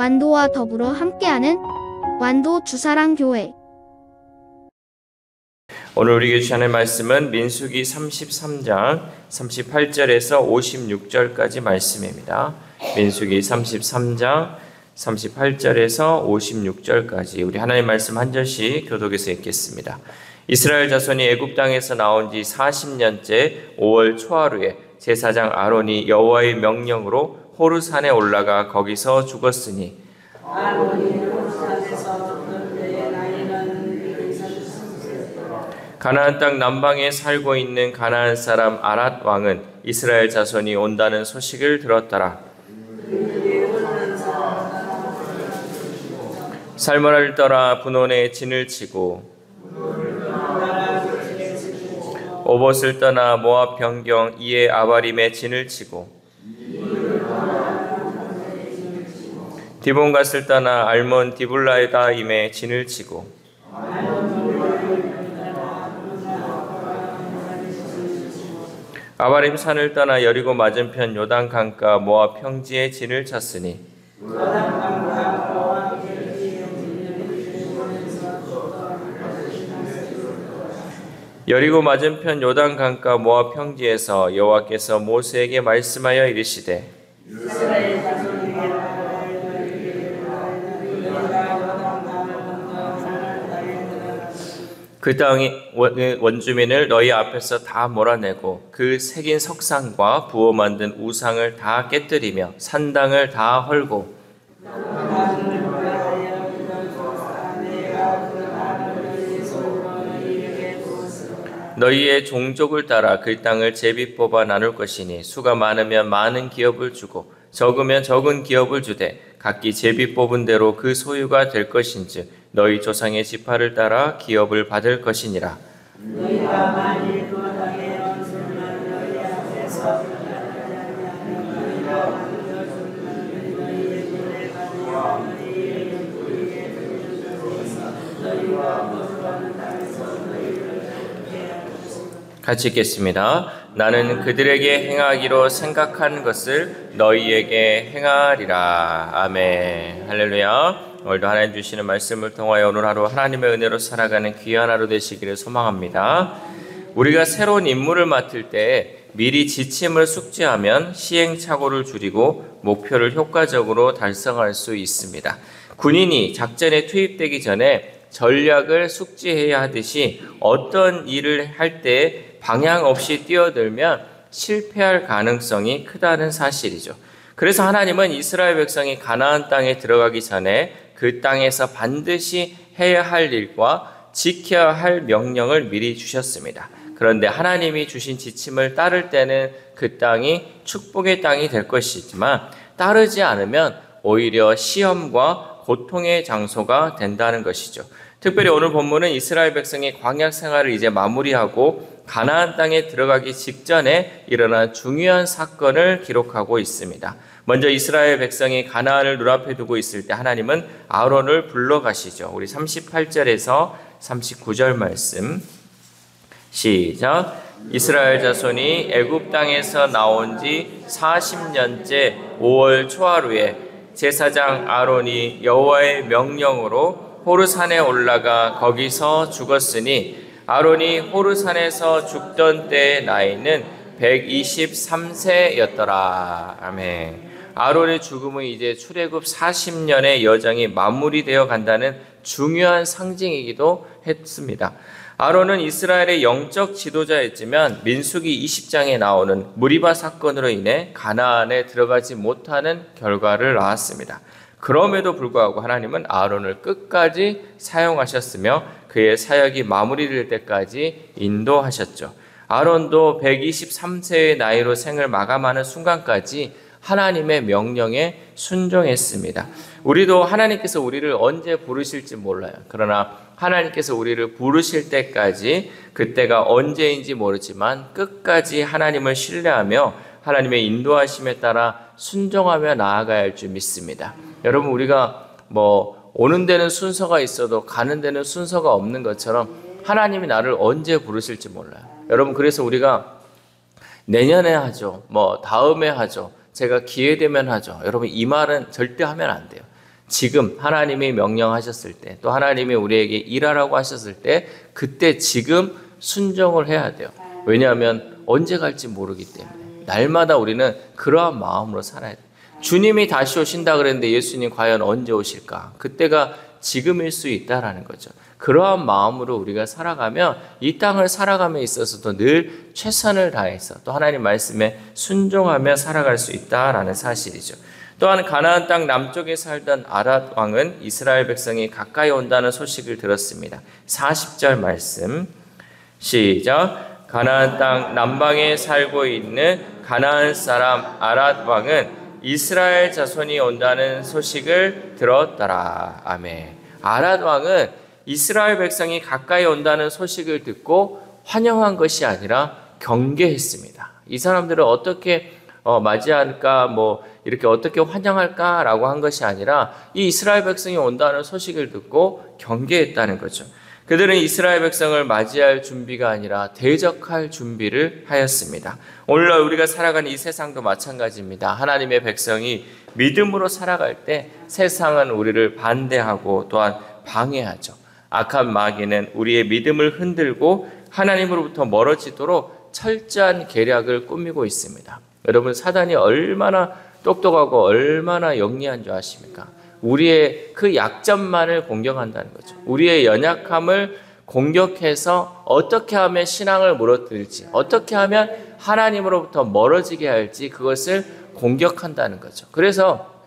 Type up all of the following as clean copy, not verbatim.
완도와 더불어 함께하는 완도 주사랑교회. 오늘 우리에게 주시는 말씀은 민수기 33장 38절에서 56절까지 말씀입니다. 민수기 33장 38절에서 56절까지 우리 하나님 말씀 한 절씩 교독해서 읽겠습니다. 이스라엘 자손이 애굽 땅에서 나온 지 40년째 5월 초하루에 제사장 아론이 여호와의 명령으로 호르산에 올라가 거기서 죽었으니 가나안 땅 남방에 살고 있는 가나안 사람 아랏 왕은 이스라엘 자손이 온다는 소식을 들었더라. 살므나를 떠나 분온에 진을 치고 오봇을 떠나 모압 변경 이에 아바림에 진을 치고 디본갓을 떠나 알몬 디블라에다임에 진을 치고 아바림 산을 떠나 여리고 맞은편 요단 강가 모압 평지에 진을 쳤으니 여리고 맞은편 요단 강가 모압 평지에서 여호와께서 모세에게 말씀하여 이르시되 그 땅의 원주민을 너희 앞에서 다 몰아내고 그 새긴 석상과 부어 만든 우상을 다 깨뜨리며 산당을 다 헐고 너희의 종족을 따라 그 땅을 제비 뽑아 나눌 것이니 수가 많으면 많은 기업을 주고 적으면 적은 기업을 주되 각기 제비 뽑은 대로 그 소유가 될 것인즉 너희 조상의 지파를 따라 기업을 받을 것이니라. 너희가 만일 그 땅에 원수를 너희 앞에서 같이 읽겠습니다. 나는 그들에게 행하기로 생각한 것을 너희에게 행하리라. 아멘. 할렐루야. 오늘도 하나님 주시는 말씀을 통하여 오늘 하루 하나님의 은혜로 살아가는 귀한 하루 되시기를 소망합니다. 우리가 새로운 임무를 맡을 때 미리 지침을 숙지하면 시행착오를 줄이고 목표를 효과적으로 달성할 수 있습니다. 군인이 작전에 투입되기 전에 전략을 숙지해야 하듯이 어떤 일을 할 때 방향 없이 뛰어들면 실패할 가능성이 크다는 사실이죠. 그래서 하나님은 이스라엘 백성이 가나안 땅에 들어가기 전에 그 땅에서 반드시 해야 할 일과 지켜야 할 명령을 미리 주셨습니다. 그런데 하나님이 주신 지침을 따를 때는 그 땅이 축복의 땅이 될 것이지만 따르지 않으면 오히려 시험과 고통의 장소가 된다는 것이죠. 특별히 오늘 본문은 이스라엘 백성이 광야 생활을 이제 마무리하고 가나안 땅에 들어가기 직전에 일어난 중요한 사건을 기록하고 있습니다. 먼저 이스라엘 백성이 가나안을 눈앞에 두고 있을 때 하나님은 아론을 불러가시죠. 우리 38절에서 39절 말씀 시작. 이스라엘 자손이 애굽 땅에서 나온 지 40년째 5월 초하루에 제사장 아론이 여호와의 명령으로 호르산에 올라가 거기서 죽었으니 아론이 호르산에서 죽던 때의 나이는 123세였더라. 아멘. 아론의 죽음은 이제 출애굽 40년의 여정이 마무리되어 간다는 중요한 상징이기도 했습니다. 아론은 이스라엘의 영적 지도자였지만 민수기 20장에 나오는 무리바 사건으로 인해 가나안에 들어가지 못하는 결과를 낳았습니다. 그럼에도 불구하고 하나님은 아론을 끝까지 사용하셨으며 그의 사역이 마무리될 때까지 인도하셨죠. 아론도 123세의 나이로 생을 마감하는 순간까지 하나님의 명령에 순종했습니다. 우리도 하나님께서 우리를 언제 부르실지 몰라요. 그러나 하나님께서 우리를 부르실 때까지 그때가 언제인지 모르지만 끝까지 하나님을 신뢰하며 하나님의 인도하심에 따라 순종하며 나아가야 할 줄 믿습니다. 여러분, 우리가 오는 데는 순서가 있어도 가는 데는 순서가 없는 것처럼 하나님이 나를 언제 부르실지 몰라요. 여러분, 그래서 우리가 내년에 하죠. 다음에 하죠. 제가 기회 되면 하죠. 여러분, 이 말은 절대 하면 안 돼요. 지금 하나님이 명령하셨을 때, 또 하나님이 우리에게 일하라고 하셨을 때 그때 지금 순종을 해야 돼요. 왜냐하면 언제 갈지 모르기 때문에 날마다 우리는 그러한 마음으로 살아야 돼요. 주님이 다시 오신다 그랬는데 예수님 과연 언제 오실까? 그때가 지금일 수 있다라는 거죠. 그러한 마음으로 우리가 살아가면 이 땅을 살아감에 있어서도 늘 최선을 다해서 또 하나님 말씀에 순종하며 살아갈 수 있다라는 사실이죠. 또한 가나안 땅 남쪽에 살던 아랏 왕은 이스라엘 백성이 가까이 온다는 소식을 들었습니다. 40절 말씀 시작. 가나안 땅 남방에 살고 있는 가나안 사람 아랏 왕은 이스라엘 자손이 온다는 소식을 들었더라. 아멘. 아랏 왕은 이스라엘 백성이 가까이 온다는 소식을 듣고 환영한 것이 아니라 경계했습니다. 이 사람들을 어떻게 맞이할까, 이렇게 어떻게 환영할까라고 한 것이 아니라 이 이스라엘 백성이 온다는 소식을 듣고 경계했다는 거죠. 그들은 이스라엘 백성을 맞이할 준비가 아니라 대적할 준비를 하였습니다. 오늘날 우리가 살아가는 이 세상도 마찬가지입니다. 하나님의 백성이 믿음으로 살아갈 때 세상은 우리를 반대하고 또한 방해하죠. 악한 마귀는 우리의 믿음을 흔들고 하나님으로부터 멀어지도록 철저한 계략을 꾸미고 있습니다. 여러분, 사단이 얼마나 똑똑하고 얼마나 영리한 줄 아십니까? 우리의 그 약점만을 공격한다는 거죠. 우리의 연약함을 공격해서 어떻게 하면 신앙을 무너뜨릴지, 어떻게 하면 하나님으로부터 멀어지게 할지 그것을 공격한다는 거죠. 그래서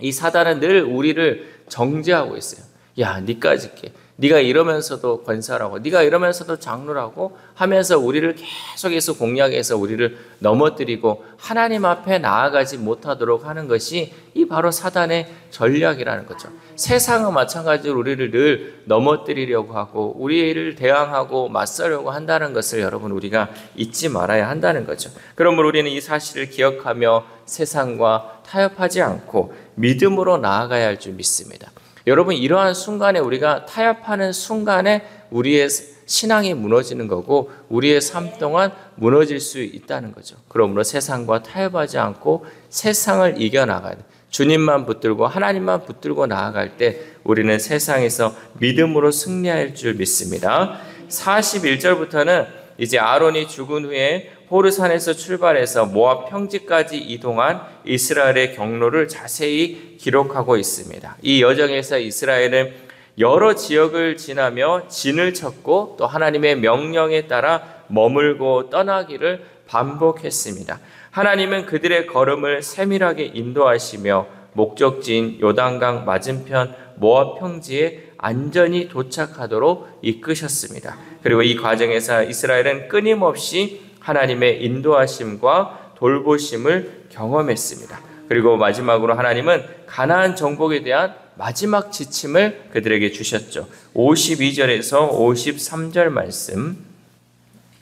이 사단은 늘 우리를 정죄하고 있어요. 야, 니까짓 게. 네가 이러면서도 권사라고, 네가 이러면서도 장로라고 하면서 우리를 계속해서 공략해서 우리를 넘어뜨리고 하나님 앞에 나아가지 못하도록 하는 것이 이 바로 사단의 전략이라는 거죠. 세상은 마찬가지로 우리를 늘 넘어뜨리려고 하고 우리를 대항하고 맞서려고 한다는 것을 여러분 우리가 잊지 말아야 한다는 거죠. 그러므로 우리는 이 사실을 기억하며 세상과 타협하지 않고 믿음으로 나아가야 할 줄 믿습니다. 여러분, 이러한 순간에 우리가 타협하는 순간에 우리의 신앙이 무너지는 거고 우리의 삶 동안 무너질 수 있다는 거죠. 그러므로 세상과 타협하지 않고 세상을 이겨나가야 돼. 주님만 붙들고 하나님만 붙들고 나아갈 때 우리는 세상에서 믿음으로 승리할 줄 믿습니다. 41절부터는 이제 아론이 죽은 후에 호르산에서 출발해서 모압 평지까지 이동한 이스라엘의 경로를 자세히 기록하고 있습니다. 이 여정에서 이스라엘은 여러 지역을 지나며 진을 쳤고 또 하나님의 명령에 따라 머물고 떠나기를 반복했습니다. 하나님은 그들의 걸음을 세밀하게 인도하시며 목적지인 요단강 맞은편 모압 평지에 안전히 도착하도록 이끄셨습니다. 그리고 이 과정에서 이스라엘은 끊임없이 하나님의 인도하심과 돌보심을 경험했습니다. 그리고 마지막으로 하나님은 가나안 정복에 대한 마지막 지침을 그들에게 주셨죠. 52절에서 53절 말씀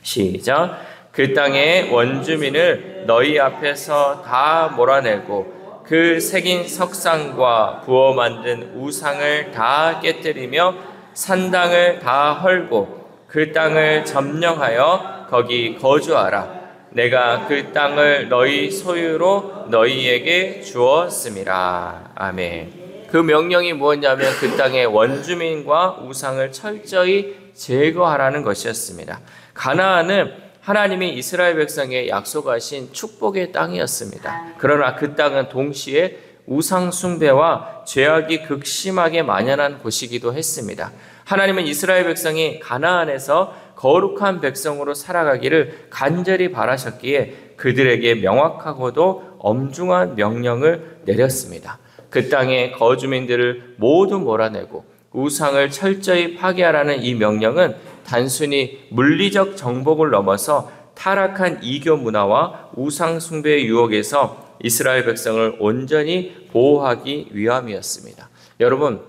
시작. 그 땅의 원주민을 너희 앞에서 다 몰아내고 그 새긴 석상과 부어 만든 우상을 다 깨뜨리며 산당을 다 헐고 그 땅을 점령하여 거기 거주하라. 내가 그 땅을 너희 소유로 너희에게 주었음이라. 아멘. 그 명령이 무엇이냐면 그 땅의 원주민과 우상을 철저히 제거하라는 것이었습니다. 가나안은 하나님이 이스라엘 백성에 약속하신 축복의 땅이었습니다. 그러나 그 땅은 동시에 우상 숭배와 죄악이 극심하게 만연한 곳이기도 했습니다. 하나님은 이스라엘 백성이 가나안에서 거룩한 백성으로 살아가기를 간절히 바라셨기에 그들에게 명확하고도 엄중한 명령을 내렸습니다. 그 땅의 거주민들을 모두 몰아내고 우상을 철저히 파괴하라는 이 명령은 단순히 물리적 정복을 넘어서 타락한 이교 문화와 우상 숭배의 유혹에서 이스라엘 백성을 온전히 보호하기 위함이었습니다. 여러분,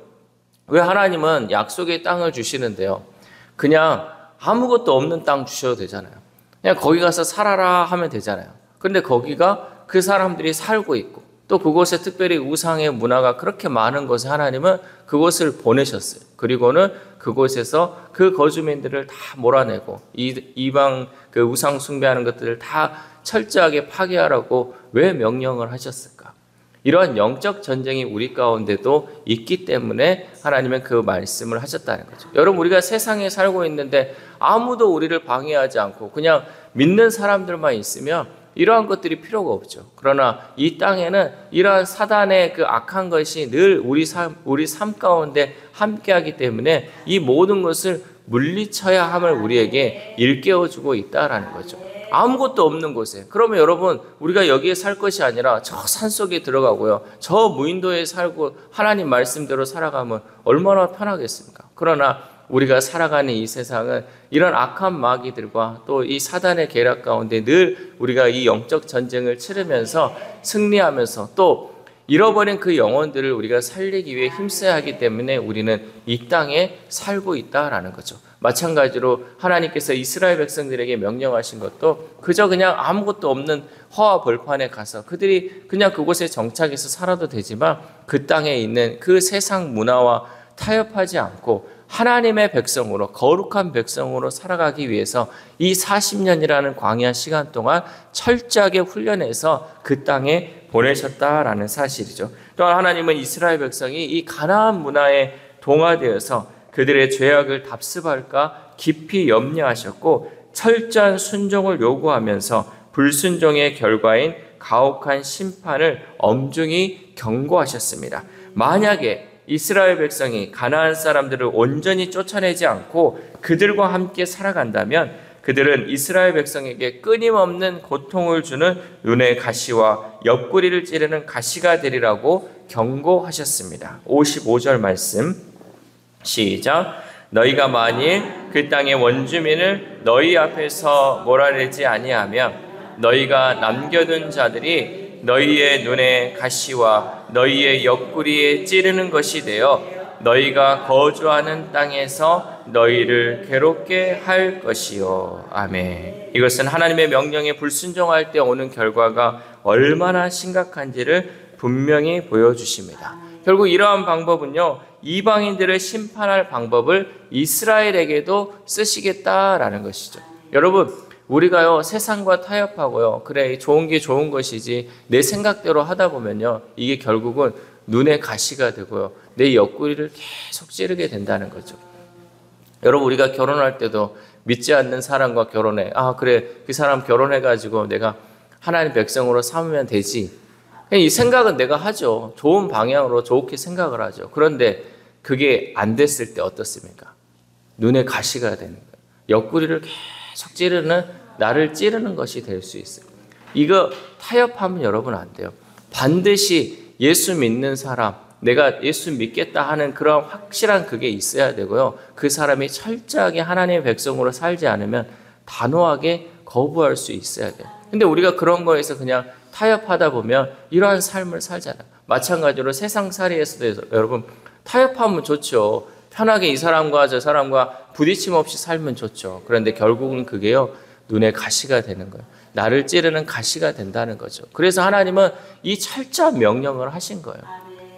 왜 하나님은 약속의 땅을 주시는데요? 그냥 아무것도 없는 땅 주셔도 되잖아요. 그냥 거기 가서 살아라 하면 되잖아요. 근데 거기가 그 사람들이 살고 있고 또 그곳에 특별히 우상의 문화가 그렇게 많은 곳에 하나님은 그곳을 보내셨어요. 그리고는 그곳에서 그 거주민들을 다 몰아내고 이방 그 우상 숭배하는 것들을 다 철저하게 파괴하라고 왜 명령을 하셨을까? 이러한 영적 전쟁이 우리 가운데도 있기 때문에 하나님은 그 말씀을 하셨다는 거죠. 여러분, 우리가 세상에 살고 있는데 아무도 우리를 방해하지 않고 그냥 믿는 사람들만 있으면 이러한 것들이 필요가 없죠. 그러나 이 땅에는 이러한 사단의 그 악한 것이 늘 우리 삶 가운데 함께하기 때문에 이 모든 것을 물리쳐야 함을 우리에게 일깨워주고 있다라는 거죠. 아무것도 없는 곳에. 그러면 여러분, 우리가 여기에 살 것이 아니라 저 산속에 들어가고요, 저 무인도에 살고 하나님 말씀대로 살아가면 얼마나 편하겠습니까? 그러나 우리가 살아가는 이 세상은 이런 악한 마귀들과 또 이 사단의 계략 가운데 늘 우리가 이 영적 전쟁을 치르면서 승리하면서 또 잃어버린 그 영혼들을 우리가 살리기 위해 힘써야 하기 때문에 우리는 이 땅에 살고 있다라는 거죠. 마찬가지로 하나님께서 이스라엘 백성들에게 명령하신 것도 그저 그냥 아무것도 없는 허와 벌판에 가서 그들이 그냥 그곳에 정착해서 살아도 되지만 그 땅에 있는 그 세상 문화와 타협하지 않고 하나님의 백성으로, 거룩한 백성으로 살아가기 위해서 이 40년이라는 광야 시간 동안 철저하게 훈련해서 그 땅에 보내셨다라는 사실이죠. 또한 하나님은 이스라엘 백성이 이 가나안 문화에 동화되어서 그들의 죄악을 답습할까 깊이 염려하셨고 철저한 순종을 요구하면서 불순종의 결과인 가혹한 심판을 엄중히 경고하셨습니다. 만약에 이스라엘 백성이 가나안 사람들을 온전히 쫓아내지 않고 그들과 함께 살아간다면 그들은 이스라엘 백성에게 끊임없는 고통을 주는 눈의 가시와 옆구리를 찌르는 가시가 되리라고 경고하셨습니다. 55절 말씀 시작. 너희가 만일 그 땅의 원주민을 너희 앞에서 몰아내지 아니하면 너희가 남겨둔 자들이 너희의 눈에 가시와 너희의 옆구리에 찌르는 것이 되어 너희가 거주하는 땅에서 너희를 괴롭게 할 것이요. 아멘. 이것은 하나님의 명령에 불순종할 때 오는 결과가 얼마나 심각한지를 분명히 보여주십니다. 결국 이러한 방법은요, 이방인들을 심판할 방법을 이스라엘에게도 쓰시겠다라는 것이죠. 여러분, 우리가요 세상과 타협하고요, 그래 좋은 게 좋은 것이지 내 생각대로 하다 보면요 이게 결국은 눈에 가시가 되고요 내 옆구리를 계속 찌르게 된다는 거죠. 여러분, 우리가 결혼할 때도 믿지 않는 사람과 결혼해. 아 그래, 그 사람 결혼해가지고 내가 하나님 백성으로 삼으면 되지. 이 생각은 내가 하죠. 좋은 방향으로 좋게 생각을 하죠. 그런데 그게 안 됐을 때 어떻습니까? 눈에 가시가 되는 거예요. 옆구리를 계속 찌르는, 나를 찌르는 것이 될 수 있어요. 이거 타협하면 여러분 안 돼요. 반드시 예수 믿는 사람, 내가 예수 믿겠다 하는 그런 확실한 그게 있어야 되고요. 그 사람이 철저하게 하나님의 백성으로 살지 않으면 단호하게 거부할 수 있어야 돼요. 근데 우리가 그런 거에서 그냥 타협하다 보면 이러한 삶을 살잖아요. 마찬가지로 세상살이에서도 여러분 타협하면 좋죠. 편하게 이 사람과 저 사람과 부딪힘 없이 살면 좋죠. 그런데 결국은 그게요 눈에 가시가 되는 거예요. 나를 찌르는 가시가 된다는 거죠. 그래서 하나님은 이 철저한 명령을 하신 거예요.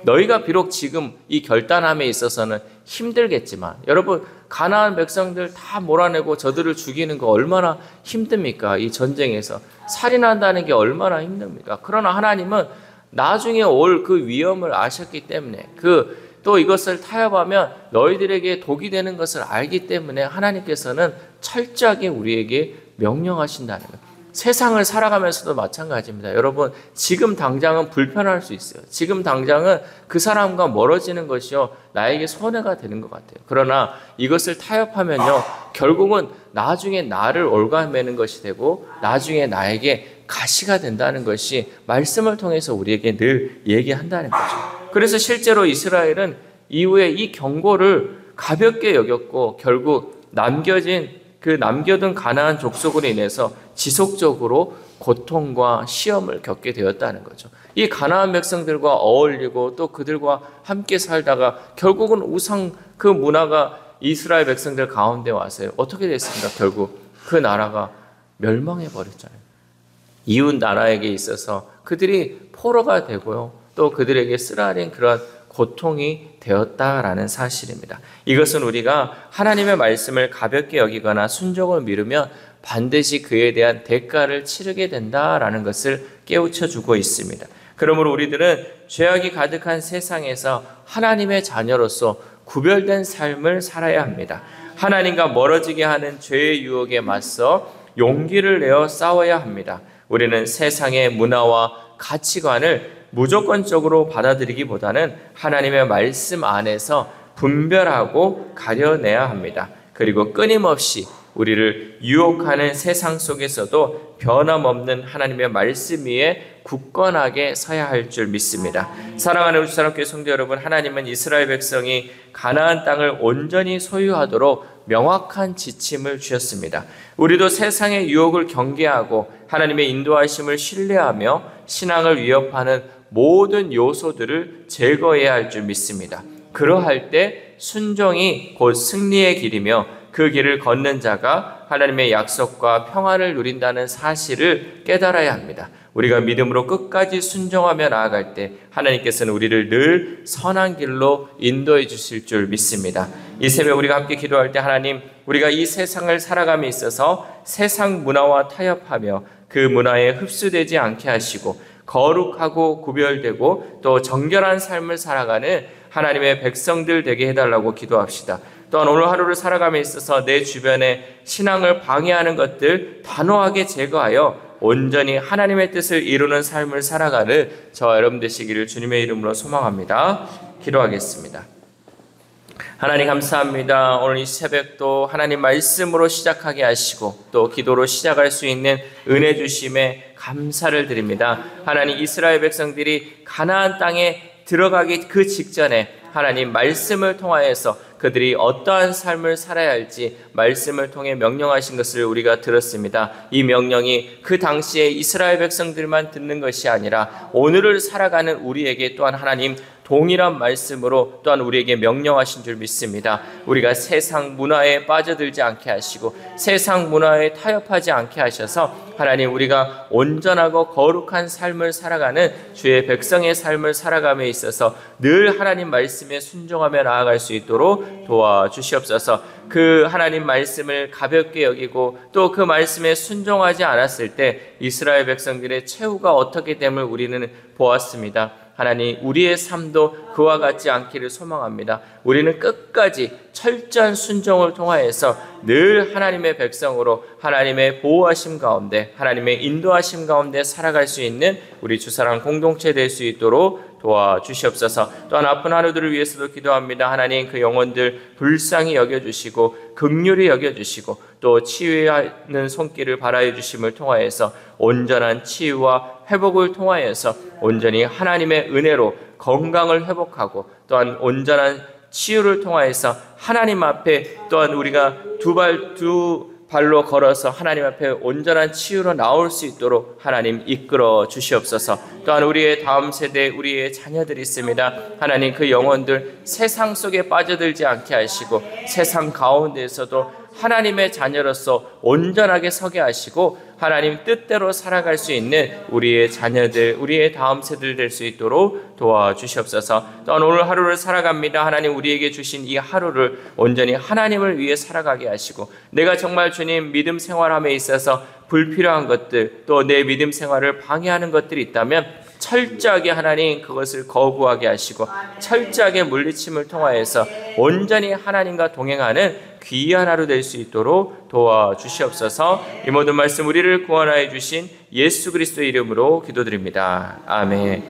너희가 비록 지금 이 결단함에 있어서는 힘들겠지만, 여러분 가나안 백성들 다 몰아내고 저들을 죽이는 거 얼마나 힘듭니까? 이 전쟁에서 살인한다는 게 얼마나 힘듭니까? 그러나 하나님은 나중에 올 그 위험을 아셨기 때문에 또 이것을 타협하면 너희들에게 독이 되는 것을 알기 때문에 하나님께서는 철저하게 우리에게 명령하신다는 거예요. 세상을 살아가면서도 마찬가지입니다. 여러분, 지금 당장은 불편할 수 있어요. 지금 당장은 그 사람과 멀어지는 것이요 나에게 손해가 되는 것 같아요. 그러나 이것을 타협하면요 결국은 나중에 나를 올가매는 것이 되고 나중에 나에게 가시가 된다는 것이 말씀을 통해서 우리에게 늘 얘기한다는 거죠. 그래서 실제로 이스라엘은 이후에 이 경고를 가볍게 여겼고 결국 남겨둔 가나안 족속으로 인해서 지속적으로 고통과 시험을 겪게 되었다는 거죠. 이 가나안 백성들과 어울리고 또 그들과 함께 살다가 결국은 우상 그 문화가 이스라엘 백성들 가운데 와서요 어떻게 됐습니까? 결국 그 나라가 멸망해 버렸잖아요. 이웃 나라에게 있어서 그들이 포로가 되고요 또 그들에게 쓰라린 그런 고통이 되었다라는 사실입니다. 이것은 우리가 하나님의 말씀을 가볍게 여기거나 순종을 미루면 반드시 그에 대한 대가를 치르게 된다라는 것을 깨우쳐 주고 있습니다. 그러므로 우리들은 죄악이 가득한 세상에서 하나님의 자녀로서 구별된 삶을 살아야 합니다. 하나님과 멀어지게 하는 죄의 유혹에 맞서 용기를 내어 싸워야 합니다. 우리는 세상의 문화와 가치관을 무조건적으로 받아들이기보다는 하나님의 말씀 안에서 분별하고 가려내야 합니다. 그리고 끊임없이 우리를 유혹하는 세상 속에서도 변함없는 하나님의 말씀 위에 굳건하게 서야 할 줄 믿습니다. 사랑하는 우리 주사랑교회 성도 여러분, 하나님은 이스라엘 백성이 가나안 땅을 온전히 소유하도록 명확한 지침을 주셨습니다. 우리도 세상의 유혹을 경계하고 하나님의 인도하심을 신뢰하며 신앙을 위협하는 모든 요소들을 제거해야 할 줄 믿습니다. 그러할 때 순종이 곧 승리의 길이며 그 길을 걷는 자가 하나님의 약속과 평안을 누린다는 사실을 깨달아야 합니다. 우리가 믿음으로 끝까지 순종하며 나아갈 때 하나님께서는 우리를 늘 선한 길로 인도해 주실 줄 믿습니다. 이 새벽 우리가 함께 기도할 때 하나님, 우리가 이 세상을 살아감에 있어서 세상 문화와 타협하며 그 문화에 흡수되지 않게 하시고 거룩하고 구별되고 또 정결한 삶을 살아가는 하나님의 백성들 되게 해달라고 기도합시다. 또한 오늘 하루를 살아감에 있어서 내 주변에 신앙을 방해하는 것들 단호하게 제거하여 온전히 하나님의 뜻을 이루는 삶을 살아가는 저와 여러분 되시기를 주님의 이름으로 소망합니다. 기도하겠습니다. 하나님 감사합니다. 오늘 이 새벽도 하나님 말씀으로 시작하게 하시고 또 기도로 시작할 수 있는 은혜 주심에 감사를 드립니다. 하나님, 이스라엘 백성들이 가나안 땅에 들어가기 그 직전에 하나님 말씀을 통하여서 그들이 어떠한 삶을 살아야 할지 말씀을 통해 명령하신 것을 우리가 들었습니다. 이 명령이 그 당시에 이스라엘 백성들만 듣는 것이 아니라 오늘을 살아가는 우리에게 또한 하나님 동일한 말씀으로 또한 우리에게 명령하신 줄 믿습니다. 우리가 세상 문화에 빠져들지 않게 하시고 세상 문화에 타협하지 않게 하셔서 하나님, 우리가 온전하고 거룩한 삶을 살아가는 주의 백성의 삶을 살아감에 있어서 늘 하나님 말씀에 순종하며 나아갈 수 있도록 도와주시옵소서. 그 하나님 말씀을 가볍게 여기고 또 그 말씀에 순종하지 않았을 때 이스라엘 백성들의 최후가 어떻게 됨을 우리는 보았습니다. 하나님, 우리의 삶도 그와 같지 않기를 소망합니다. 우리는 끝까지 철저한 순종을 통하여서 늘 하나님의 백성으로 하나님의 보호하심 가운데 하나님의 인도하심 가운데 살아갈 수 있는 우리 주사랑 공동체 될 수 있도록 도와주시옵소서. 또한 아픈 하루들을 위해서도 기도합니다. 하나님, 그 영혼들 불쌍히 여겨주시고 긍휼히 여겨주시고 또 치유하는 손길을 발하여 주심을 통하여서 온전한 치유와 회복을 통하여서 온전히 하나님의 은혜로 건강을 회복하고 또한 온전한 치유를 통하여서 하나님 앞에 또한 우리가 두 발로 걸어서 하나님 앞에 온전한 치유로 나올 수 있도록 하나님 이끌어 주시옵소서. 또한 우리의 다음 세대 우리의 자녀들이 있습니다. 하나님, 그 영혼들 세상 속에 빠져들지 않게 하시고 세상 가운데에서도 하나님의 자녀로서 온전하게 서게 하시고 하나님 뜻대로 살아갈 수 있는 우리의 자녀들, 우리의 다음 세대들 될 수 있도록 도와주시옵소서. 또한 오늘 하루를 살아갑니다. 하나님, 우리에게 주신 이 하루를 온전히 하나님을 위해 살아가게 하시고 내가 정말 주님 믿음 생활함에 있어서 불필요한 것들 또 내 믿음 생활을 방해하는 것들이 있다면 철저하게 하나님 그것을 거부하게 하시고 철저하게 물리침을 통하여서 온전히 하나님과 동행하는 귀한 하루 될 수 있도록 도와주시옵소서. 이 모든 말씀 우리를 구원하여 주신 예수 그리스도의 이름으로 기도드립니다. 아멘.